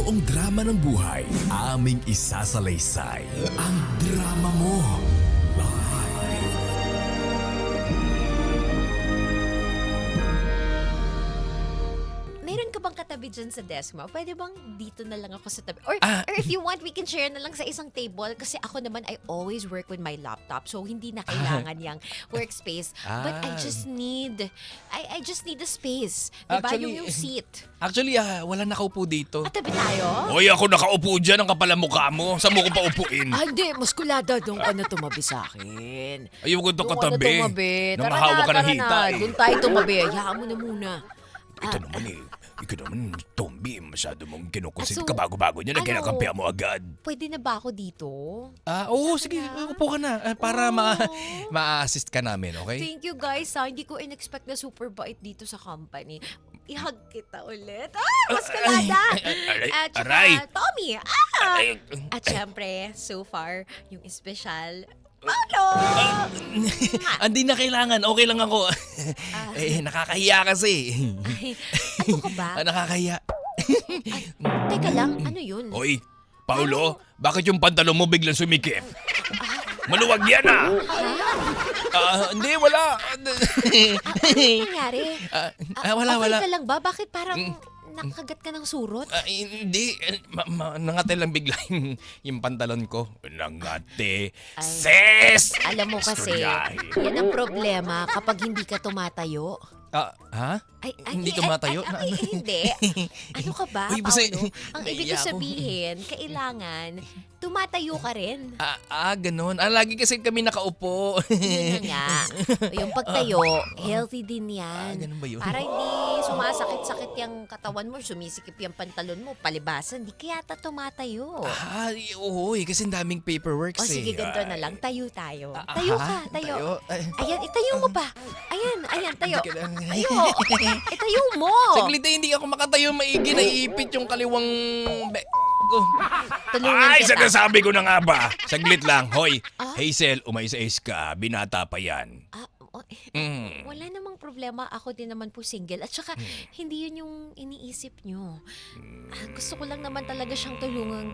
buong drama ng buhay, aming isasalaysay ang drama mo. Live. Meron ka bang katabi dyan sa desk mo? Pwede bang dito na lang ako sa tabi? Or if you want, we can share na lang sa isang table. Kasi ako naman, I always work with my laptop. So, hindi na kailangan yung workspace. But I just need a space. Diba? Actually, yung seat. Actually, wala nakaupo dito. At tabi tayo? Hoy, ako nakaupo dyan. Ang kapal ang mukha mo. Saan mo ko pa upuin? Hindi. Muskulada. Doon ka na tumabi sa akin. Ayaw ko ito Doon ka na katabi. tumabi. Nang mahawa ka ng hita. Doon tayo tumabi. Hayaan mo na muna. Ito naman ikaw naman, Tombi, masyado mong kinukusit So, ka bago-bago niya na ano? kinakampihan mo agad. Pwede na ba ako dito? Oo, sige, upo ka na para ma-assist ka namin, okay? Thank you guys. Hindi ko in-expect na super bait dito sa company. Ihag kita ulit. Maskalada! At saka, aray! Tommy! Ay, At syempre, so far, yung espesyal, Paolo! Hindi na kailangan, okay lang ako. Nakakahiya kasi. Ay, ano ka ba? Nakakahiya. Teka lang, ano yun? Hoy, Paulo, bakit yung pantalon mo biglang sumikip? Maluwag yan Hindi, wala. Ano nangyari? Wala. Okay ka lang ba? Bakit parang nakagat ka ng surot? Hindi. Nangate lang bigla yung pantalon ko. Nangate. Ay. Sis! Alam mo kasi, Istoryahin. yan ang problema kapag hindi ka tumatayo. Ha? Hindi Ay, tumatayo? Hindi. Ano ka ba, Uy, basta- Paolo? Ang ibig ko naiiyak ako. sabihin, kailangan tumatayo ka rin. Ganun. Lagi kasi kami nakaupo. Yun na nga. Yung pagtayo, healthy din yan. Ganun ba yun? Para hindi sumasakit-sakit yung katawan mo, sumisikip yung pantalon mo, palibasan, di kaya tumatayo. Oo, kasi ang daming paperwork O sige, ganito na lang. Tayo tayo. Tayo ka, tayo. Ayan, itayo mo pa. Ayan, tayo. Tayo. Itayo mo. Saglit hindi ako makatayo maigi. Naiipit yung kaliwang ko. Tulungan kita. Sinasabi ko na nga ba? Saglit lang. Hoy, Ah? Hazel, umayos-ayos ka. Binata pa yan. Wala namang problema. Ako din naman po single. At saka, hindi yun yung iniisip nyo. Gusto ko lang naman talaga siyang tulungang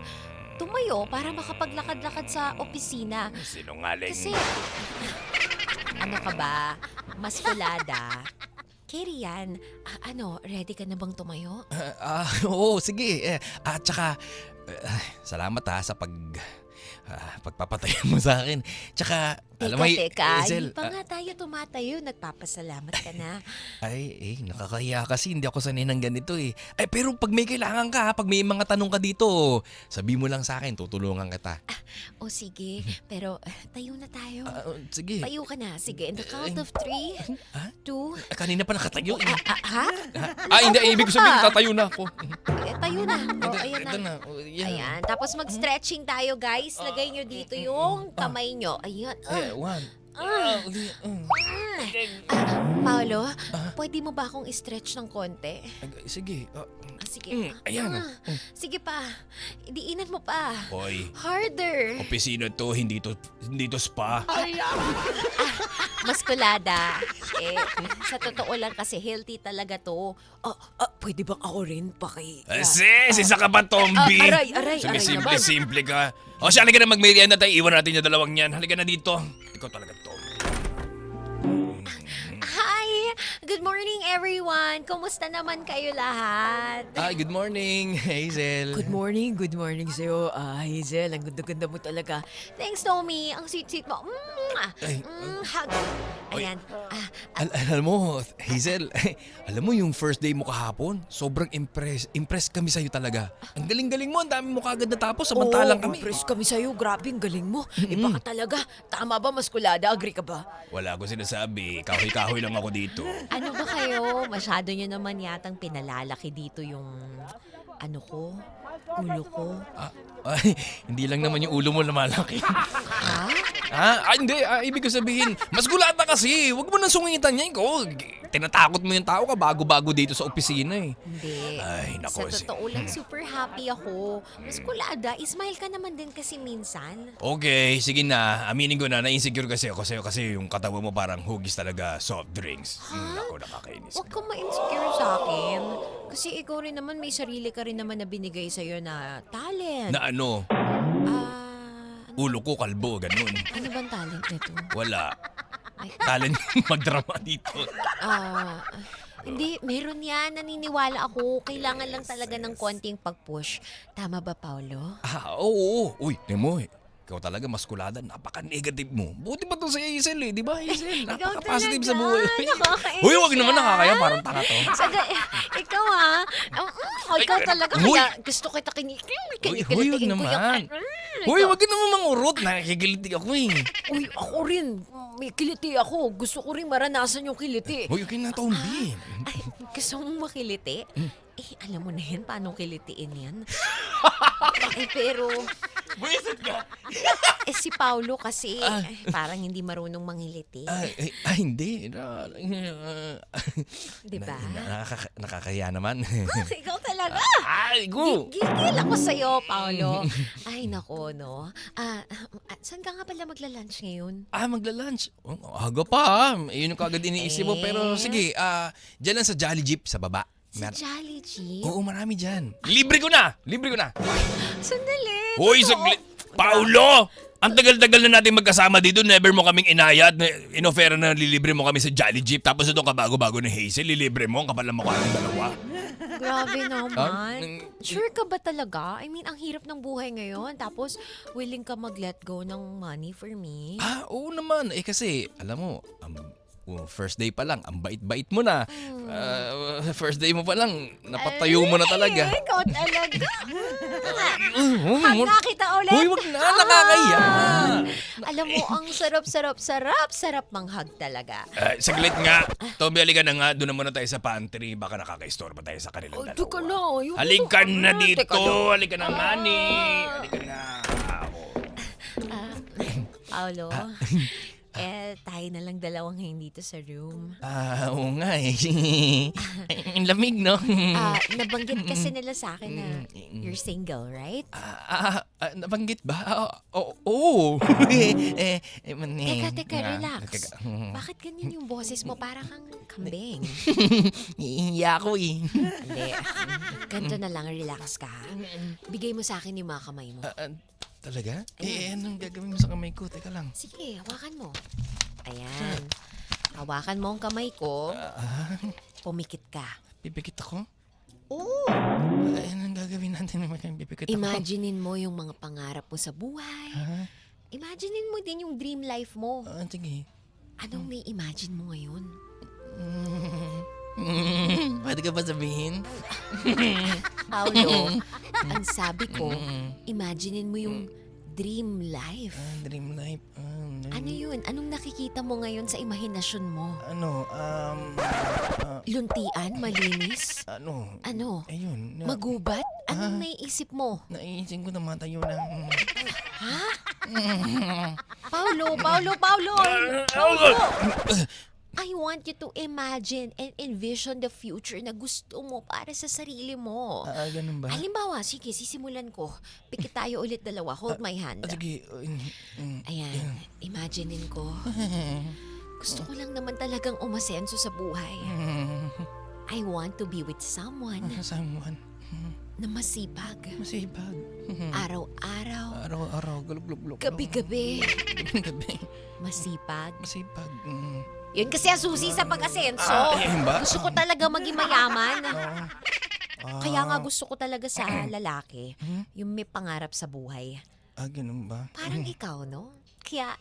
tumayo para makapaglakad-lakad sa opisina. Sinungaling. Kasi, ano ka ba? Maskulada. Carry yan. Ready ka na bang tumayo? Oo, sige. At saka, salamat sa pagpapatayo mo sa akin. Tsaka, alam mo, Teka, Hazel, hindi pa nga tayo tumatayo. Nagpapasalamat ka na. nakakahiya kasi hindi ako sanay ng ganito pero pag may kailangan ka, pag may mga tanong ka dito, sabi mo lang sa akin, tutulungan kita. O sige, pero tayo na tayo. Sige. Tayo ka na. Sige, in the count of 3, 2, Kanina pa nakatayo. ha? Hindi, ibig ko sabihin, tatayo na ako. Tayo na. O, ayan Ito na. na. Yan. Ayan. Tapos mag-stretching tayo, guys. Lagay nyo dito yung kamay nyo. Ayan. One. Paolo, pwede mo ba akong i-stretch ng konti? Sige. Sige. Ayan. Sige pa. Diinan mo pa. Hoy, Harder. opisina to, hindi to spa. Maskulada. Sa totoo lang kasi healthy talaga to. Pwede bang ako rin Sis, isa ka ba, Tombi? Aray naman. Simple ka. O siya, halika na mag-merienda tayo. Iwan natin yung dalawang yan. Halika na dito. Ikaw talaga, Tom. Hi! Good morning, everyone! Kumusta naman kayo lahat? Good morning, Hazel. Good morning sa'yo, Hazel. Ang ganda-ganda mo talaga. Thanks, Tommy. Ang sweet-sweet mo. Hug. Ayan. Alam mo, Hazel, alam mo yung first day mo kahapon, sobrang impressed kami sa'yo talaga. Ang galing-galing mo, ang dami mo kagad natapos, samantalang kami. Impress kami sa'yo. Grabe, ang galing mo. Iba ka talaga. Tama ba, Maskulada? Agree ka ba? Wala ko sinasabi, kahoy-kahoy lang ako dito. Ano ba kayo? Masyado nyo naman yatang pinalalaki dito yung ulo ko. Hindi lang naman yung ulo mo lumalaki. Ha? Hindi. Ibig ko sabihin, mas gulata kasi. Huwag mo nang sungitan niya. Tinatakot mo yung tao ka bago-bago dito sa opisina Hindi. Ay, nako. Sa totoo lang, super happy ako. Maskulada, smile ka naman din kasi minsan. Okay, sige na. Aminin ko na, na-insecure kasi ako sa'yo kasi yung katawan mo parang hugis talaga soft drinks. Ako, nakakainis. Huwag kang ma-insecure sa akin. Kasi ikaw rin naman, may sarili ka rin naman na binigay sa'yo na talent. Na ano, ulo ko kalbo, ganun. Ano bang talent nito? Wala. Ay, Talent magdrama dito. hindi, meron yan. Naniniwala ako. Kailangan lang talaga ng konting pag-push. Tama ba, Paolo? Oo. Uy, mo ikaw talaga maskulada, napaka-negative mo. Buti pa to sa Hazel di ba Hazel? Napaka-positive sa buhay. Nakakainis Uy, wag naman yan. nakakaya, parang tanga to. Ikaw ikaw talaga. Uy. Kaya gusto kita Uy, kinikilitiin wag ko naman. Uy, wag ka naman mangurot, nakikigiliti ako eh. Uy, ako rin. May kiliti ako. Gusto ko rin maranasan yung kiliti. Uy, okay na Tombi. Ay, gusto mong makiliti? Alam mo na yan, paano kilitiin yan? Pero, Buwisit ka. si Paulo kasi, parang hindi marunong mangiliti. Hindi. Diba? Nakakaya naman. Ikaw talaga. Ay, go. Gigil ako sa'yo, Paulo. Ay, nako, no? Saan ka nga pala magla-lunch ngayon? Magla-lunch. Aga pa. Yun yung kagad iniisip mo. Pero sige, dyan lang sa Jolly Jeep sa baba. Sa Jolly Jeep? Oo, marami dyan. Libre ko na. Sandali. Hoy, saglit. Paulo! Ang tagal-tagal na natin magkasama dito, never mo kaming inayat. Inofera na lilibre mo kami sa Jolly Jeep. Tapos itong kabago-bago ni Hazel, lilibre mo. Ang kapal na mukha ng dalawa. Grabe naman. Sure ka ba talaga? I mean, ang hirap ng buhay ngayon. Tapos, willing ka mag-let go ng money for me? Oo naman. Kasi, alam mo, first day pa lang, ang bait-bait mo na. First day mo pa lang, napatayo mo na talaga. Ikaw talaga. Hanga kita ulit. Uy, wag na, nakakaya. Alam mo, ang sarap manghag talaga. Saglit nga. Tommy, halika na nga. Doon na muna tayo sa pantry. Baka nakaka-store pa tayo sa kanilang dalawa. Teka lang. Halika na dito. Teka lang. Halika na, Manny. Halika na. Paolo, tayo na lang dalawa ngayon dito sa room. Oo nga eh. Ang lamig, no? Nabanggit kasi nila sa akin na you're single, right? Nabanggit ba? Oo. Teka, relax. Bakit ganyan yung boses mo? Para kang kambing. Iiya ako eh. Hindi. Ganito na lang, relax ka. Bigay mo sa akin yung mga kamay mo. Talaga? Anong gagawin mo sa kamay ko? Teka lang. Sige, hawakan mo. Ayan. Hawakan mo ang kamay ko. Pumikit ka. Pipikit ako? Oo. Anong gagawin natin naman kung pipikit ako? Imaginein mo yung mga pangarap mo sa buhay. Imaginein mo din yung dream life mo. Sige. Anong may imagine mo ngayon? Pwede ka ba sabihin? Paulo, ang sabi ko, imaginein mo yung dream life. Dream life. Ano yun? Anong nakikita mo ngayon sa imahinasyon mo? Luntian? Malinis? Ano? Ayun. Magubat? Anong naiisip mo? Naiisip ko na matayo lang. Ha? Paulo! I want you to imagine and envision the future na gusto mo para sa sarili mo. Ganun ba? Halimbawa, sige, sisimulan ko. Pikit tayo ulit dalawa. Hold my hand. Sige. Ayan, imaginein ko. Gusto ko lang naman talagang umasenso sa buhay. I want to be with someone Someone. na masipag. Masipag. Araw-araw. Araw-araw. Gulub-gulub. Gabi-gabi. Gabi. Masipag. Masipag. Yun kasi ang susi sa pag-asenso. Yun ba? Gusto ko talaga maging mayaman. Kaya nga gusto ko talaga sa lalaki, yung may pangarap sa buhay. Ganun ba? Parang ikaw, no? Kaya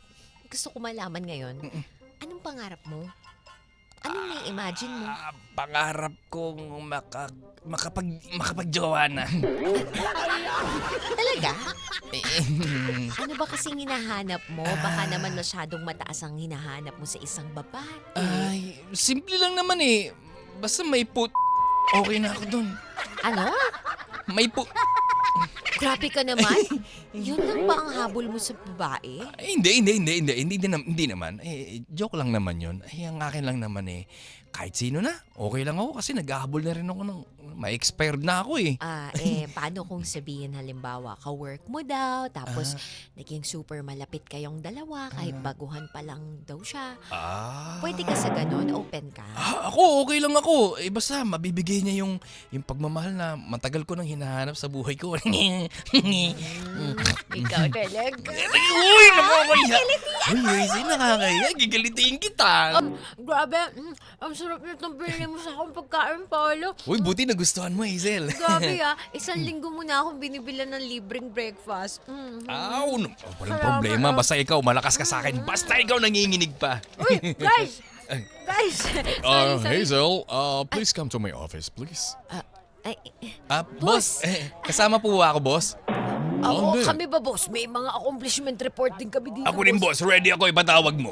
gusto ko malaman ngayon, anong pangarap mo? Anong may-imagine mo? Pangarap kong makapagjowa na. Talaga? Ano ba kasing hinahanap mo? Baka naman masyadong mataas ang hinahanap mo sa isang babae. Ay, simple lang naman eh. Basta may okay na ako dun. Ano? May Grabe ka naman. Yun lang ba ang habol mo sa babae? Hindi naman. Joke lang naman yun. Ang akin lang naman kahit sino na. Okay lang ako kasi naghahabol na rin ako ng ma-expired na ako eh. Paano kung sabihin halimbawa, ka-work mo daw, tapos naging super malapit kayong dalawa, kahit baguhan pa lang daw siya. Pwede ka sa ganon? Open ka? Ako, okay lang ako. Basta mabibigay niya yung pagmamahal na matagal ko nang hinahanap sa buhay ko. Ikaw talaga. Uy, nakakaya. Uy, Hazel, nakakaya. Gigalitin kita. Grabe, ang sarap nitong binili mo sa akong pagkain, Paolo. Uy, buti nagustuhan mo, Hazel. Grabe isang linggo mo na akong binibilan ng libreng breakfast. Walang problema. Basta ikaw, malakas ka sa akin. Basta ikaw nanginginig pa. Uy, guys! Guys! Sorry. Hazel, please come to my office, please. Boss, kasama po ba ako, boss? Hindi. Kami ba, boss? May mga accomplishment report din kami dito. Ako rin, boss. Ready ako, ipatawag mo.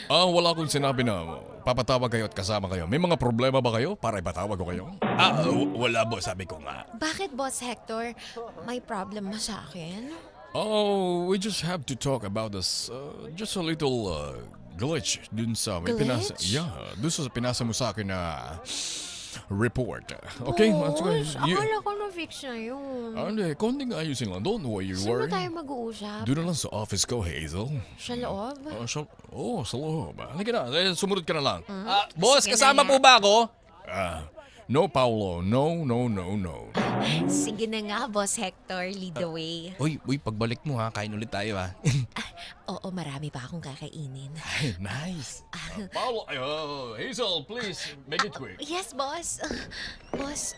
Wala akong sinabi na papatawag kayo at kasama kayo. May mga problema ba kayo para ipatawag ko kayo? Wala, boss. Sabi ko nga. Bakit, Boss Hector? May problem ba sa akin? We just have to talk about this, just a little glitch dun sa may pinasa. Glitch? Yeah, dun sa pinasa mo sa akin na report. Okay? Boss, akala ko na-fix na yun. Hindi, konting ayusin lang. Don't worry. Saan ba tayo mag-uusap? Doon na lang sa office ko, Hazel. Sa loob? Sa loob. Halika na, sumunod ka na lang. Boss, Sige kasama na po ba ako? No, Paolo. No. Sige na nga, Boss Hector. Lead the way. Uy, pagbalik mo ha, kain ulit tayo ha. Oo, marami pa akong kakainin. Nice. Paolo, Hazel, please, make it quick. Yes, boss. Boss,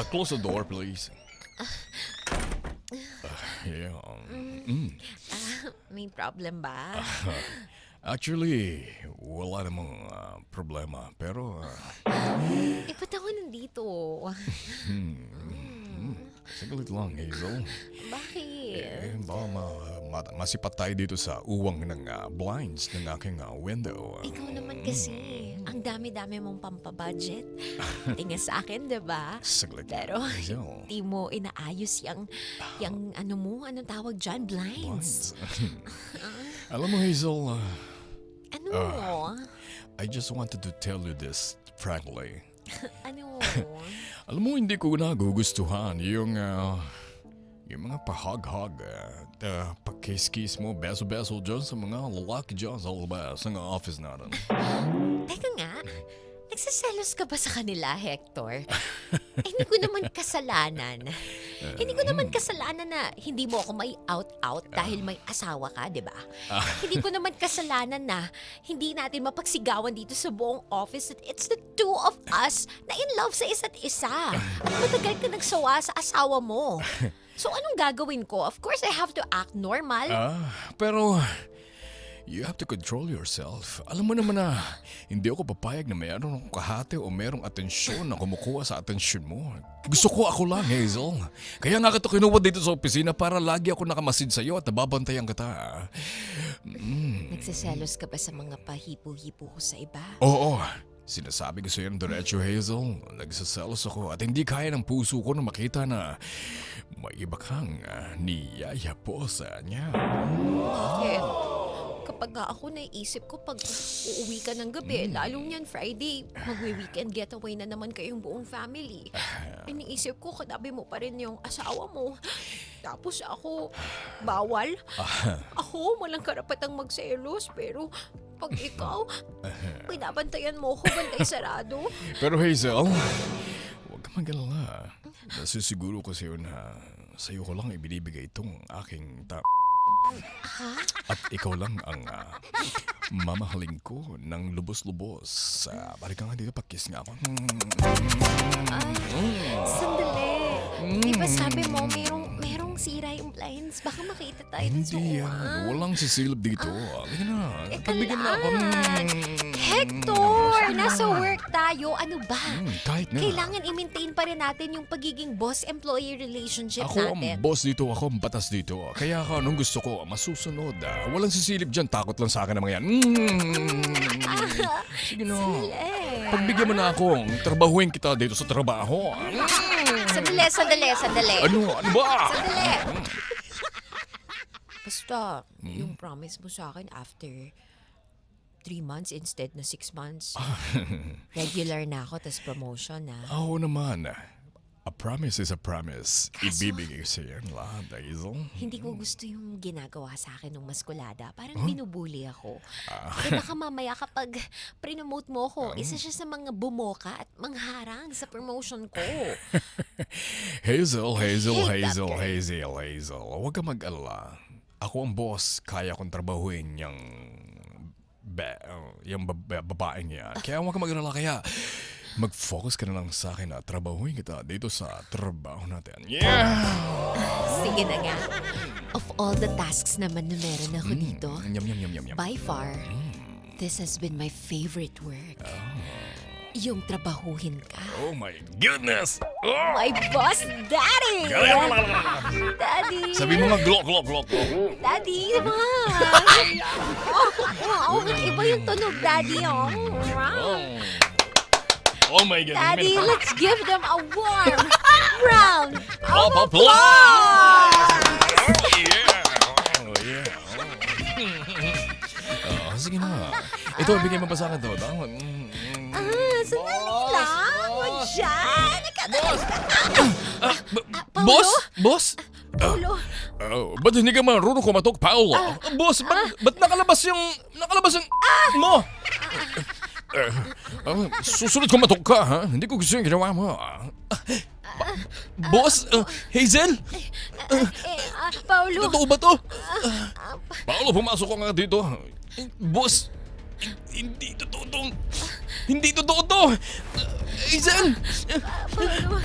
Close the door, please. Yeah. may problem ba? Actually, wala namang problema. Pero, Ba't ako nandito? saglit lang, Hazel. Bakit? Baka masipat tayo dito sa uwang ng blinds ng aking window. Ikaw naman kasi, ang dami-dami mong pampabudget. Tingnan sa akin, diba? Saglit lang, Pero, Hazel. di mo inaayos yung ano mo, anong tawag dyan? Blinds. Alam mo, Hazel, Ano? I just wanted to tell you this frankly. Ano? Alam mo, hindi ko nagugustuhan yung mga pahag-hag at pag-kiss-kiss mo, beso-beso dyan sa mga lalaki dyan sa labas ng office natin. Teka nga, nagsiselos ka ba sa kanila, Hector? Hindi ko naman kasalanan. Hindi ko naman kasalanan na hindi mo ako may out-out dahil may asawa ka, di ba? Hindi ko naman kasalanan na hindi natin mapagsigawan dito sa buong office that it's the two of us na in love sa isa't isa. At matagal ka nagsawa sa asawa mo. So anong gagawin ko? Of course, I have to act normal. Pero, you have to control yourself. Alam mo naman na, hindi ako papayag na mayroon akong kahate o mayroong atensyon na kumukuha sa atensyon mo. Gusto ko ako lang, Hazel. Kaya nga kita kinuha dito sa opisina para lagi ako nakamasid sa'yo at nababantayan kita. Nagsiselos ka ba sa mga pahipo-hipo ko sa iba? Oo. Sinasabi ko sa'yo ng diretso, Hazel. Nagsaselos ako at hindi kaya ng puso ko na makita na may iba kang niyaya po sa niya. Bakit? Kapag ako naiisip ko pag uuwi ka ng gabi, lalo niyan Friday, magwe-weekend getaway na naman kayong buong family. Iniisip ko, katabi mo pa rin yung asawa mo. Tapos ako, bawal. Ako, walang karapatang magselos, pero pag ikaw, pinabantayan mo ko, bantay sarado. Pero Hazel, huwag ka mag-alala. Nasisiguro ko sa'yo na sa'yo ko lang ibinibigay itong aking At ikaw lang ang mamahaling ko ng lubos-lubos. Balik ka nga dito, pakis nga ako. Sandali. Di ba sabi mo, merong sira yung blinds? Baka makita tayo dun sa Hindi yan. uwan. Walang sisilip dito. Halika na. Pagbigyan na ako. Hector! Nasa work tayo. Ano ba? Kahit na. Kailangan i-maintain pa rin natin yung pagiging boss-employee relationship Ako natin. ang boss dito. Ako ang batas dito. Kaya ako anong gusto ko, masusunod. Walang sisilip dyan. Takot lang sa akin ang mga yan. Sige na. Pagbigyan mo na ako. Trabahuin kita dito sa trabaho. Sandali. Ano ba? Sandali. Basta, yung promise mo sa akin after 3 months instead na 6 months. Regular na ako, tas promotion na. Oo naman. A promise is a promise. Kaso- Ibibigay ko sa'yo yan lahat, Hazel. Hindi ko gusto yung ginagawa sa akin ng maskulada. Parang binubuli ako. Eh baka mamaya kapag prinomote mo ko, isa siya sa mga bumoka at mangharang sa promotion ko. Hazel, hate that girl. Hazel. Huwag ka mag-alala. Ako ang boss. Kaya kong trabahuin yung babaeng yan. Kaya huwag ka mag-alala. Kaya mag-focus ka na lang sa akin at trabahuin kita dito sa trabaho natin. Yeah! Sige na nga. Of all the tasks naman na meron ako dito, Yum. by far, this has been my favorite work. Yung trabahuhin ka. Oh my goodness! Oh! My boss daddy! Daddy! Sabi mo nga glok. Daddy, naman! Oh, iba yung tunog, Daddy. Oh. Oh my goodness. Daddy, let's give them a warm round of Applause! applause! Oh yeah. Sige na. Ito, bigay mo ba sa akin to? Sandali lang. Huwag dyan. Boss? Boss? Paulo, Oh, ba't hindi ka marunong kumatok, Paolo? Boss, ba't nakalabas yung mo? Susunod kumatok ka, ha? Hindi ko gusto yung ginawa mo. Boss? Hazel? Paulo. Totoo ba to? Paolo, pumasok ka nga dito. Boss, hindi totoo to. Hazel! Paulo.